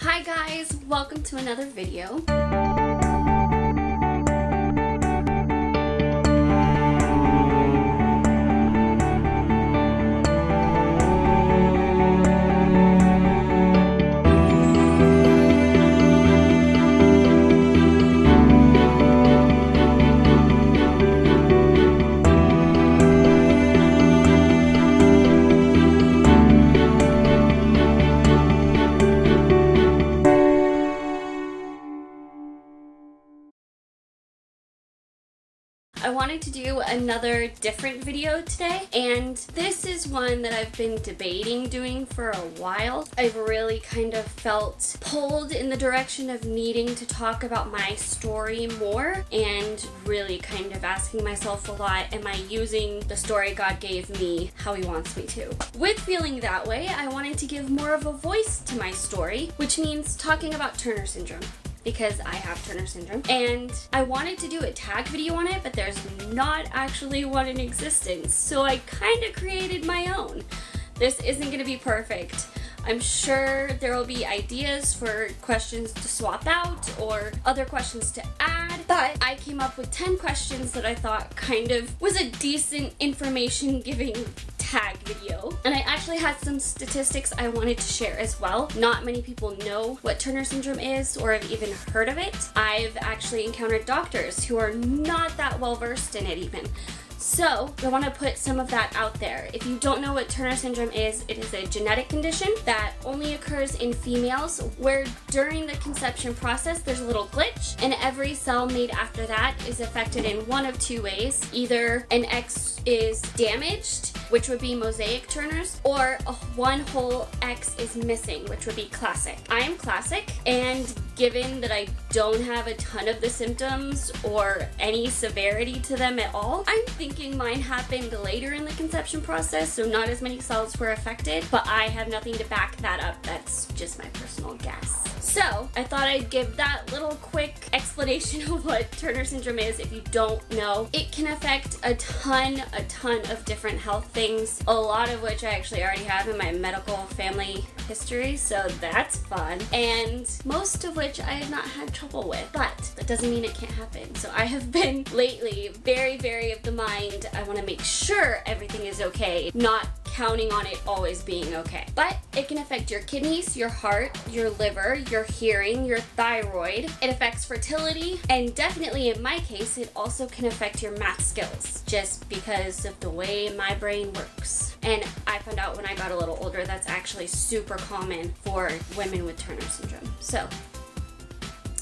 Hi guys, welcome to another video. I wanted to do another different video today, and this is one that I've been debating doing for a while. I've really kind of felt pulled in the direction of needing to talk about my story more and really kind of asking myself a lot, am I using the story God gave me how He wants me to? With feeling that way, I wanted to give more of a voice to my story, which means talking about Turner syndrome, because I have Turner syndrome. And I wanted to do a tag video on it, but there's not actually one in existence, so I kind of created my own. This isn't gonna be perfect. I'm sure there will be ideas for questions to swap out or other questions to add, but I came up with 10 questions that I thought kind of was a decent information giving tag video. And I actually had some statistics I wanted to share as well. Not many people know what Turner syndrome is or have even heard of it. I've actually encountered doctors who are not that well versed in it even. So I want to put some of that out there. If you don't know what Turner syndrome is, it is a genetic condition that only occurs in females, where during the conception process there's a little glitch, and every cell made after that is affected in one of two ways. Either an X is damaged, which would be mosaic Turners, or one whole X is missing, which would be classic. I am classic, and given that I don't have a ton of the symptoms or any severity to them at all, I'm thinking mine happened later in the conception process, so not as many cells were affected, but I have nothing to back that up. That's just my personal guess. So I thought I'd give that little quick explanation of what Turner syndrome is if you don't know. It can affect a ton of different health things, a lot of which I actually already have in my medical family history, so that's fun, and most of which I have not had trouble with, but that doesn't mean it can't happen. So I have been lately very of the mind, I want to make sure everything is okay, not counting on it always being okay. But it can affect your kidneys, your heart, your liver, your hearing, your thyroid. It affects fertility, and definitely in my case, it also can affect your math skills, just because of the way my brain works. And I found out when I got a little older that's actually super common for women with Turner syndrome. So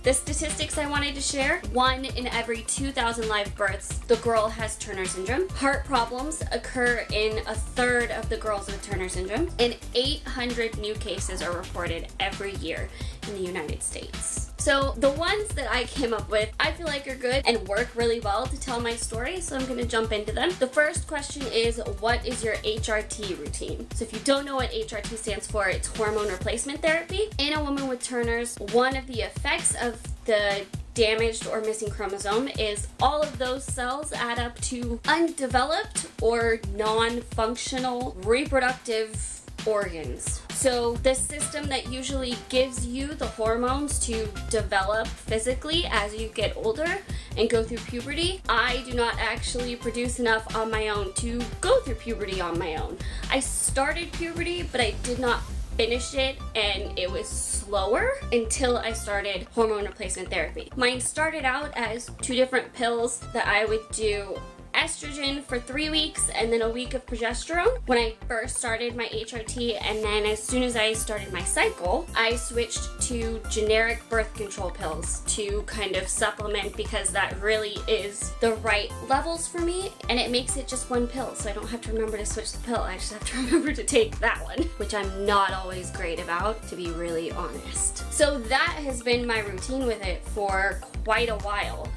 the statistics I wanted to share: 1 in every 2,000 live births, the girl has Turner syndrome. Heart problems occur in a third of the girls with Turner syndrome, and 800 new cases are reported every year in the United States. So the ones that I came up with, I feel like are good and work really well to tell my story, so I'm gonna jump into them. The first question is, what is your HRT routine? So if you don't know what HRT stands for, it's hormone replacement therapy. In a woman with Turner's, one of the effects of the damaged or missing chromosome is all of those cells add up to undeveloped or non-functional reproductive organs. So the system that usually gives you the hormones to develop physically as you get older and go through puberty, I do not actually produce enough on my own to go through puberty on my own. I started puberty, but I did not finish it, and it was slower until I started hormone replacement therapy. Mine started out as 2 different pills that I would do estrogen for 3 weeks and then a week of progesterone when I first started my HRT, and then as soon as I started my cycle, I switched to generic birth control pills to kind of supplement, because that really is the right levels for me, and it makes it just 1 pill, so I don't have to remember to switch the pill. I just have to remember to take that one, which I'm not always great about, to be really honest. So that has been my routine with it for quite a while.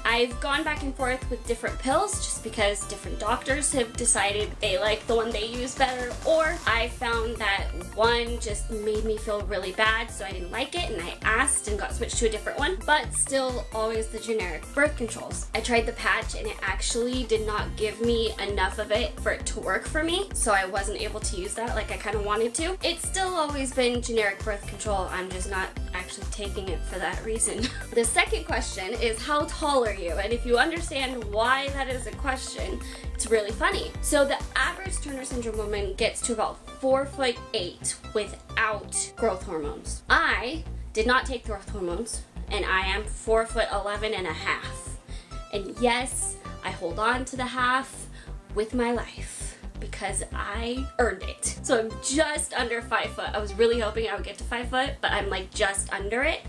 I've gone back and forth with different pills. just because different doctors have decided they like the one they use better, or I found that one just made me feel really bad, so I didn't like it and I asked and got switched to a different one, but still always the generic birth controls. I tried the patch and it actually did not give me enough of it for it to work for me, so I wasn't able to use that like I kind of wanted to. It's still always been generic birth control, I'm just not actually taking it for that reason. The second question is, how tall are you? And if you understand why that is a question, it's really funny. So the average Turner syndrome woman gets to about 4'8" without growth hormones. I did not take growth hormones, and I am 4'11" and a half. And yes, I hold on to the half with my life because I earned it. So I'm just under 5 foot. I was really hoping I would get to 5 foot, but I'm like just under it.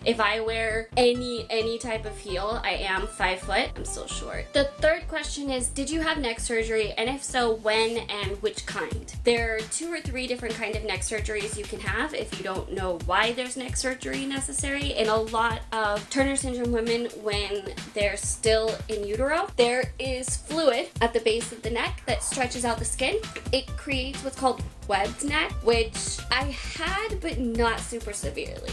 If I wear any type of heel, I am 5 foot. I'm still short. The third question is, did you have neck surgery? And if so, when and which kind? There are 2 or 3 different kind of neck surgeries you can have if you don't know why there's neck surgery necessary. And a lot of Turner syndrome women, when they're still in utero, there is fluid at the base of the neck that stretches out the skin. It creates what's called webbed neck, which I had, but not super severely.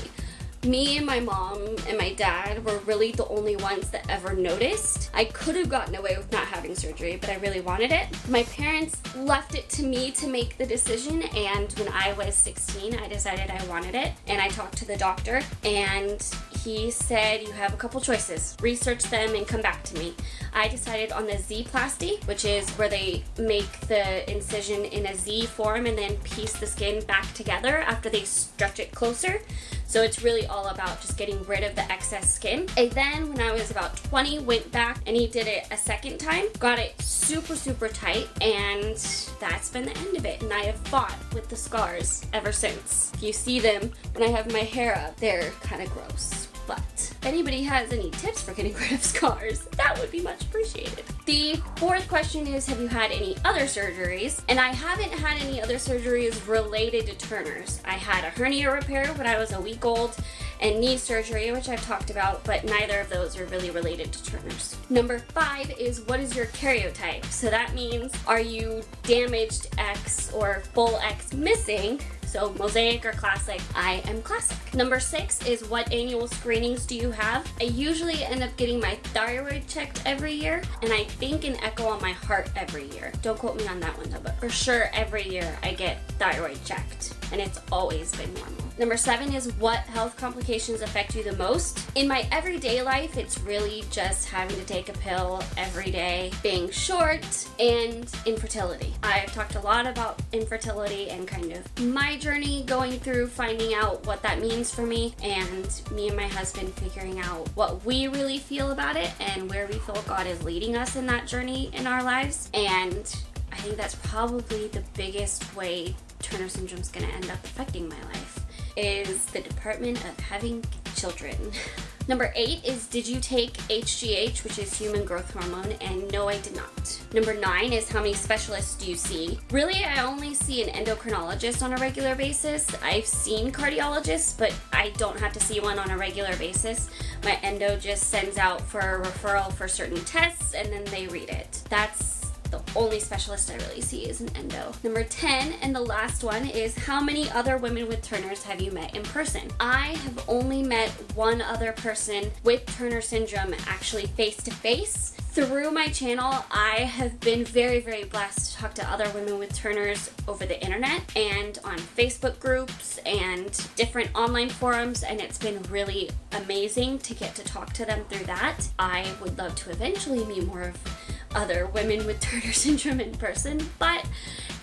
Me and my mom and my dad were really the only ones that ever noticed. I could have gotten away with not having surgery, but I really wanted it. My parents left it to me to make the decision, and when I was 16, I decided I wanted it, and I talked to the doctor, and he said, you have a couple choices. Research them and come back to me. I decided on the Z-plasty, which is where they make the incision in a Z form and then piece the skin back together after they stretch it closer. So it's really all about just getting rid of the excess skin. And then when I was about 20, went back and he did it a second time, got it super tight, and that's been the end of it. And I have fought with the scars ever since. If you see them when I have my hair up, they're kind of gross. But if anybody has any tips for getting rid of scars, that would be much appreciated. The fourth question is, have you had any other surgeries? And I haven't had any other surgeries related to Turner's. I had a hernia repair when I was a week old, and knee surgery, which I've talked about, but neither of those are really related to Turner's. Number 5 is, what is your karyotype? So that means, are you damaged X or full X missing? So mosaic or classic. I am classic. Number 6 is, what annual screenings do you have? I usually end up getting my thyroid checked every year, and I think an echo on my heart every year. Don't quote me on that one though, but for sure every year I get thyroid checked, and it's always been normal. Number 7 is, what health complications affect you the most? In my everyday life, it's really just having to take a pill every day, being short, and infertility. I've talked a lot about infertility and kind of my journey going through finding out what that means for me, and me and my husband figuring out what we really feel about it and where we feel God is leading us in that journey in our lives. And I think that's probably the biggest way Turner syndrome is going to end up affecting my life, is the department of having children. Number 8 is, did you take HGH, which is human growth hormone? And no, I did not. Number 9 is, how many specialists do you see? Really, I only see an endocrinologist on a regular basis. I've seen cardiologists, but I don't have to see one on a regular basis. My endo just sends out for a referral for certain tests, and then they read it. That's the only specialist I really see is an endo. Number 10, and the last one, is, how many other women with Turner's have you met in person? I have only met one other person with Turner syndrome actually face to face. Through my channel, I have been very blessed to talk to other women with Turner's over the internet and on Facebook groups and different online forums, and it's been really amazing to get to talk to them through that. I would love to eventually meet more of other women with Turner syndrome in person, but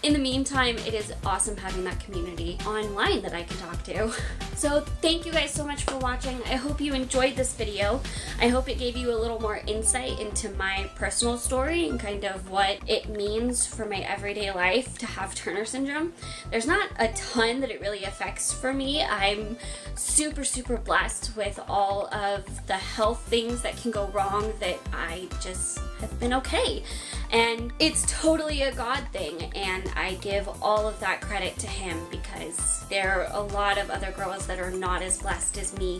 in the meantime, it is awesome having that community online that I can talk to. So thank you guys so much for watching. I hope you enjoyed this video. I hope it gave you a little more insight into my personal story and kind of what it means for my everyday life to have Turner syndrome. There's not a ton that it really affects for me. I'm super blessed with all of the health things that can go wrong that I just have been okay. And it's totally a God thing, and I give all of that credit to him, because there are a lot of other girls that are not as blessed as me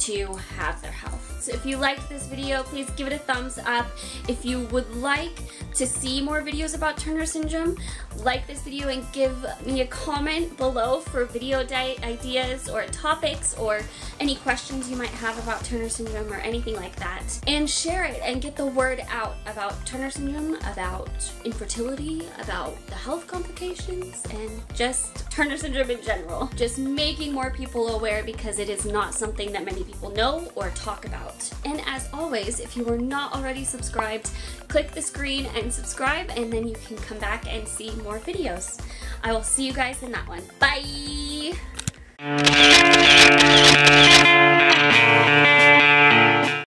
to have their health. So if you liked this video, please give it a thumbs up. If you would like to see more videos about Turner syndrome, like this video and give me a comment below for video ideas or topics or any questions you might have about Turner syndrome or anything like that. And share it and get the word out about Turner syndrome, about infertility, about the health complications, and just Turner syndrome in general. Just making more people aware because it is not something that many people know or talk about. And as always, if you are not already subscribed, click the screen and subscribe, and then you can come back and see more videos. I will see you guys in that one. Bye!